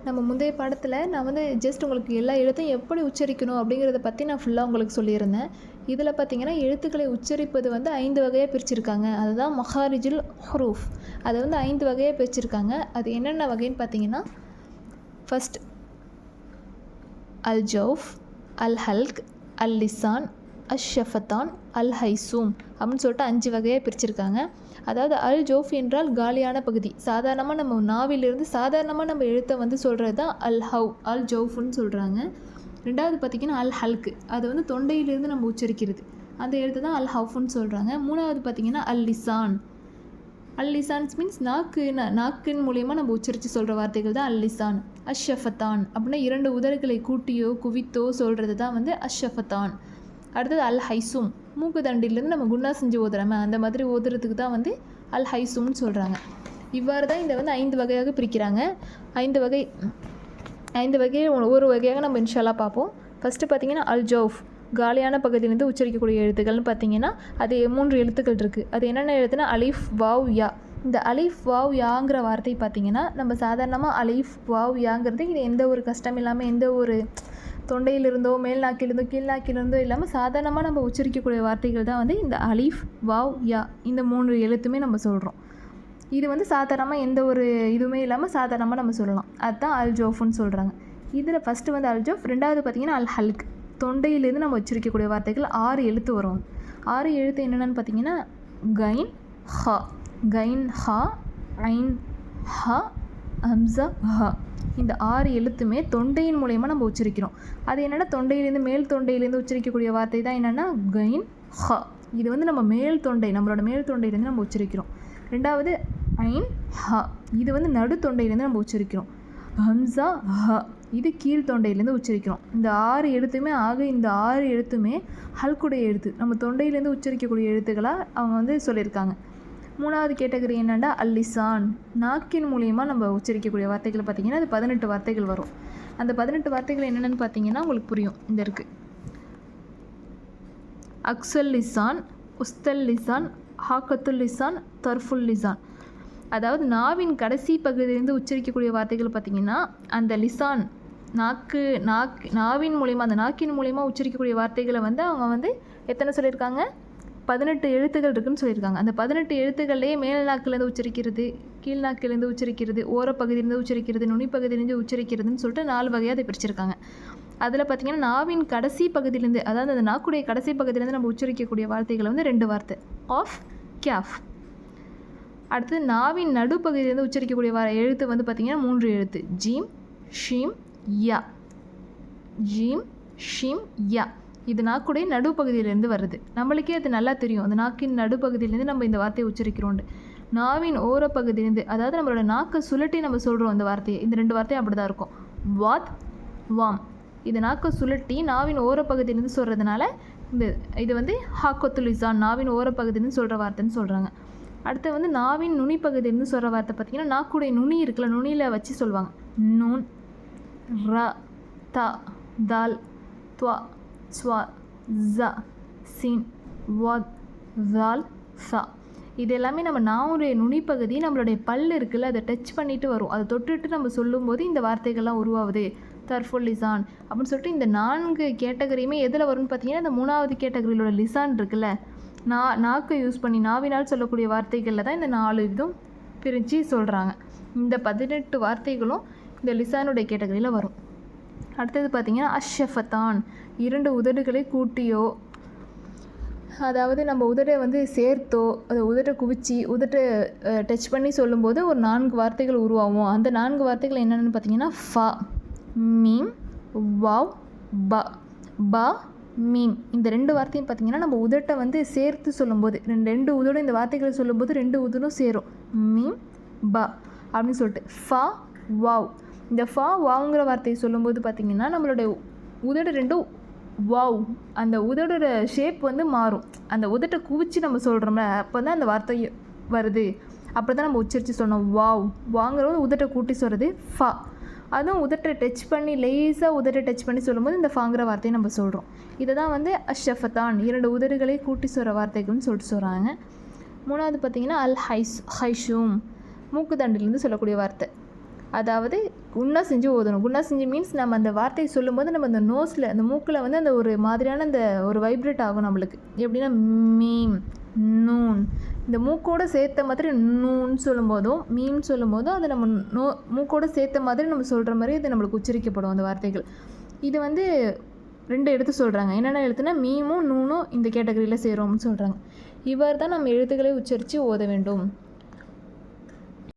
நம்ம முந்தைய பாடத்தில் நான் வந்து ஜஸ்ட் உங்களுக்கு எல்லா எழுத்தையும் எப்படி உச்சரிக்கணும் அப்படிங்கிறத பற்றி நான் ஃபுல்லாக உங்களுக்கு சொல்லியிருந்தேன். இதில் பார்த்தீங்கன்னா எழுத்துக்களை உச்சரிப்பது வந்து 5 வகையாக பிரிச்சிருக்காங்க. அதுதான் மஹாரிஜுல் ஹுரூஃப். அதை வந்து 5 வகையாக பிரிச்சிருக்காங்க. அது என்னென்ன வகைன்னு பார்த்தீங்கன்னா, ஃபஸ்ட் அல் ஜௌஃப், அல் ஹல்க், அல் லிசான், அஷ்ஷஃபத்தான், அல் ஹைசூம் அப்படின்னு சொல்லிட்டு 5 வகையாக பிரிச்சிருக்காங்க. அதாவது அல் ஜோஃப் என்றால் காலியான பகுதி. சாதாரணமாக நம்ம நாவிலிருந்து சாதாரணமாக நம்ம எழுத்தை வந்து சொல்கிறது தான் அல் ஜௌஃப்னு சொல்கிறாங்க. ரெண்டாவது பார்த்திங்கன்னா அல் ஹல்க், அது வந்து தொண்டையிலிருந்து நம்ம உச்சரிக்கிறது, அந்த எழுத்து தான் அல் ஹவுஃப்னு சொல்கிறாங்க. மூணாவது பார்த்திங்கன்னா அல் லிசான். அல் லிசான்ஸ் மீன்ஸ் நாக்கின் மூலயமா நம்ம உச்சரித்து சொல்கிற வார்த்தைகள் தான் அல் லிசான். அஷ்ஷஃபத்தான் அப்படின்னா 2 உதடுகளை கூட்டியோ குவித்தோ சொல்கிறது தான் வந்து அஷ்ஷஃபத்தான். அடுத்தது அல் ஹைசூம், மூக்கு தண்டிலேருந்து நம்ம குண்டா செஞ்சு ஓதுறோமே அந்த மாதிரி ஓதுறதுக்கு தான் வந்து அல் ஹைசூம்னு சொல்கிறாங்க. இவ்வாறு தான் இதை வந்து 5 வகையாக பிரிக்கிறாங்க. 5 வகையை ஒவ்வொரு வகையாக நம்ம இன்ஷால்லா பார்ப்போம். ஃபஸ்ட்டு பார்த்திங்கன்னா அல் ஜௌஃப், காலியான பகுதியிலேருந்து உச்சரிக்கக்கூடிய எழுத்துக்கள்னு பார்த்திங்கன்னா அது 3 எழுத்துக்கள் இருக்குது. அது என்னென்ன எழுத்துனா அலிஃப், வாவ், யா. இந்த அலிஃப், வாவ், யாங்கிற வார்த்தை பார்த்திங்கன்னா நம்ம சாதாரணமாக அலிஃப், வாவ், யாங்கிறது இது எந்த ஒரு கஷ்டம் இல்லாமல் எந்த ஒரு தொண்டையிலிருந்தோ மேல் நாக்கிலிருந்தோ கீழ் நாக்கிலிருந்தோ இல்லாமல் சாதாரணமாக நம்ம உச்சரிக்கக்கூடிய வார்த்தைகள் தான் வந்து இந்த அலிஃப், வாவ், யா. இந்த 3 எழுத்துமே நம்ம சொல்கிறோம். இது வந்து சாதாரணமாக எந்த ஒரு இதுவுமே இல்லாமல் சாதாரணமாக நம்ம சொல்லலாம். அதுதான் அல் ஜோஃப்னு சொல்கிறாங்க. இதில் ஃபஸ்ட்டு வந்து அல் ஜோஃப், ரெண்டாவது பார்த்திங்கன்னா அல் ஹல்க். தொண்டையிலேருந்து நம்ம உச்சரிக்கக்கூடிய வார்த்தைகள் 6 எழுத்து வரும். 6 எழுத்து என்னென்னு பார்த்திங்கன்னா கைன், ஹா, கைன், ஹா, ஐன், ஹா, ஹம்சா, ஹா. இந்த 6 எழுத்துமே தொண்டையின் மூலயமா நம்ம உச்சரிக்கிறோம். அது என்னென்னா தொண்டையிலேருந்து மேல் தொண்டையிலேருந்து உச்சரிக்கக்கூடிய வார்த்தை தான் என்னென்னா கைன், ஹா. இது வந்து நம்ம நம்மளோட மேல் தொண்டையிலேருந்து நம்ம உச்சரிக்கிறோம். ரெண்டாவது ஐன், ஹா. இது வந்து நடு தொண்டையிலேருந்து நம்ம உச்சரிக்கிறோம். ஹம்சா, ஹா. இது கீழ் தொண்டையிலேருந்து உச்சரிக்கிறோம். இந்த 6 எழுத்துமே இந்த 6 எழுத்துமே ஹல்குடைய எழுத்து, நம்ம தொண்டையிலேருந்து உச்சரிக்கக்கூடிய எழுத்துக்களாக அவங்க வந்து சொல்லியிருக்காங்க. மூணாவது கேட்டகரி என்னென்னா அல் லிசான், நாக்கின் மூலியமாக நம்ம உச்சரிக்கக்கூடிய வார்த்தைகள் பார்த்திங்கன்னா அது 18 வார்த்தைகள் வரும். அந்த 18 வார்த்தைகள் என்னென்னு பார்த்தீங்கன்னா உங்களுக்கு புரியும். இந்த இருக்குது அக்ஸல் லிசான், உஸ்தல் லிசான், ஹாக்கத்துல் லிசான், தர்ஃபுல் லிசான். அதாவது நாவின் கடைசி பகுதியிலிருந்து உச்சரிக்கக்கூடிய வார்த்தைகள் பார்த்திங்கன்னா அந்த லிசான் நாவின் மூலிமா அந்த நாக்கின் மூலிமா உச்சரிக்கக்கூடிய வார்த்தைகளை வந்து அவங்க வந்து எத்தனை சொல்லியிருக்காங்க, 18 எழுத்துக்கள் இருக்குதுன்னு சொல்லியிருக்காங்க. அந்த 18 எழுத்துக்கள்லேயே மேல் நாக்கிலேருந்து உச்சரிக்கிறது, கீழ் நாக்கிலேருந்து உச்சரிக்கிறது, ஓரப்பகுதியிலேருந்து உச்சரிக்கிறது, நுனிப்பகுதியிலேருந்து உச்சரிக்கிறதுன்னு சொல்லிட்டு 4 வகையாக அதை பிரிச்சிருக்காங்க. அதில் பார்த்திங்கன்னா நாவின் கடைசி பகுதியிலேருந்து, அதாவது அந்த நாக்குடைய கடைசி பகுதியிலேருந்து நம்ம உச்சரிக்கக்கூடிய வார்த்தைகள் வந்து 2 வார்த்தை, ஆஃப், கேஃப். அடுத்து நாவின் நடுப்பகுதியிலேருந்து உச்சரிக்கக்கூடிய எழுத்து வந்து பார்த்திங்கன்னா 3 எழுத்து, ஜீம், ஷீம், யா. ஜீம், ஷீம், யா. இது நாக்குடைய நடுப்பகுதியிலேருந்து வருது. நம்மளுக்கே அது நல்லா தெரியும், அந்த நாக்கின் நடுப்பகுதியிலேருந்து நம்ம இந்த வார்த்தையை உச்சரிக்கிறோண்டு. நாவின் ஓரப்பகுதியிலேருந்து, அதாவது நம்மளோட நாக்கை சுழட்டி நம்ம சொல்கிறோம் இந்த வார்த்தையை. இந்த 2 வார்த்தையும் அப்படி தான் இருக்கும், வாத், வாம். இது நாக்கை சுழட்டி நாவின் ஓரப்பகுதியிலேருந்து சொல்கிறதுனால இது வந்து ஹாக்கத்துலிசான், நாவின் ஓரப்பகுதியிலேருந்து சொல்கிற வார்த்தைன்னு சொல்கிறாங்க. அடுத்து வந்து நாவின் நுனிப்பகுதியிலேருந்து சொல்கிற வார்த்தை பார்த்திங்கன்னா நாக்குடைய நுனி இருக்குல்ல, நுனியில் வச்சு சொல்லுவாங்க. நூன், ர, த, தால், துவா, ஸ்வா, ஜ, சின், வாத், ஜால், சா. இது எல்லாமே நம்ம நாவுடைய நுனிப்பகுதி, நம்மளுடைய பல் இருக்குல்ல, அதை டச் பண்ணிவிட்டு வரும். அதை தொட்டுட்டு நம்ம சொல்லும்போது இந்த வார்த்தைகள்லாம் உருவாகுது. தர்ஃபுல் லிசான் அப்படின்னு சொல்லிட்டு இந்த 4 கேட்டகரியுமே எதில் வரும்னு பார்த்தீங்கன்னா இந்த 3வது கேட்டகரியிலோட லிசான் இருக்குல்ல, நாக்கை யூஸ் பண்ணி நாவினால் சொல்லக்கூடிய வார்த்தைகளில் தான் இந்த 4 இதுவும் பிரித்து சொல்கிறாங்க. இந்த 18 வார்த்தைகளும் இந்த லிசானுடைய கேட்டகரியில் வரும். அடுத்தது பார்த்திங்கன்னா அஷ்ஷஃபத்தான், 2 உதடுகளை கூட்டியோ, அதாவது நம்ம உதடை வந்து சேர்த்தோ, அதை உதட்டை குவிச்சி உதட்டை டச் பண்ணி சொல்லும்போது ஒரு 4 வார்த்தைகள் உருவாகும். அந்த 4 வார்த்தைகள் என்னென்னு பார்த்தீங்கன்னா ஃபா, மீம், வாவ், ப. ப, மீம். இந்த 2 வார்த்தையும் பார்த்திங்கன்னா நம்ம உதட்டை வந்து சேர்த்து சொல்லும்போது 2 உதடும் இந்த வார்த்தைகளை சொல்லும்போது 2 உதடும் சேரும். மீம், ப அப்படின்னு சொல்லிட்டு ஃபா, வாவ். இந்த ஃபா, வாவுங்கிற வார்த்தையை சொல்லும்போது பார்த்திங்கன்னா நம்மளுடைய உதடு 2 வாவ், அந்த உதடோட ஷேப் வந்து மாறும். அந்த உதட்டை குவிச்சு நம்ம சொல்கிறோம்ல, அப்போ தான் அந்த வார்த்தை வருது. அப்படி தான் நம்ம உச்சரித்து சொன்னோம். வாவ், வாங்குறது உதட்டை கூட்டி சொல்கிறது ஃபா. அதுவும் உதட்டை டச் பண்ணி லேசாக உதட்டை டச் பண்ணி சொல்லும்போது இந்த ஃபாங்கிற வார்த்தையை நம்ம சொல்கிறோம். இதை தான் வந்து அஷ்ஷஃபத்தான், 2 உதடுகளை கூட்டி சொல்கிற வார்த்தைகள்னு சொல்லிட்டு சொல்கிறாங்க. 3வது பார்த்திங்கன்னா அல் ஹைஷூம், மூக்கு தண்டிலிருந்து சொல்லக்கூடிய வார்த்தை. அதாவது குன்னா செஞ்சு ஓதணும். குன்னா செஞ்சு மீன்ஸ் நம்ம அந்த வார்த்தையை சொல்லும்போது நம்ம அந்த நோஸில் அந்த மூக்கில் வந்து அந்த ஒரு மாதிரியான அந்த ஒரு வைப்ரேட் ஆகும் நம்மளுக்கு. எப்படின்னா மீம், நூன், இந்த மூக்கோடு சேர்த்த மாதிரி நூன்னு சொல்லும்போதும் மீம் சொல்லும்போதும் அது நம்ம மூக்கோடு சேர்த்த மாதிரி நம்ம சொல்கிற மாதிரி இது நம்மளுக்கு உச்சரிக்கப்படும் அந்த வார்த்தைகள். இது வந்து 2 எழுத்து சொல்கிறாங்க. என்னென்ன எழுத்துனா மீமும் நூனும் இந்த கேட்டகரியில் சேரும்னு சொல்கிறாங்க. இவ்வாறு தான் நம்ம எழுத்துக்களை உச்சரித்து ஓத வேண்டும்.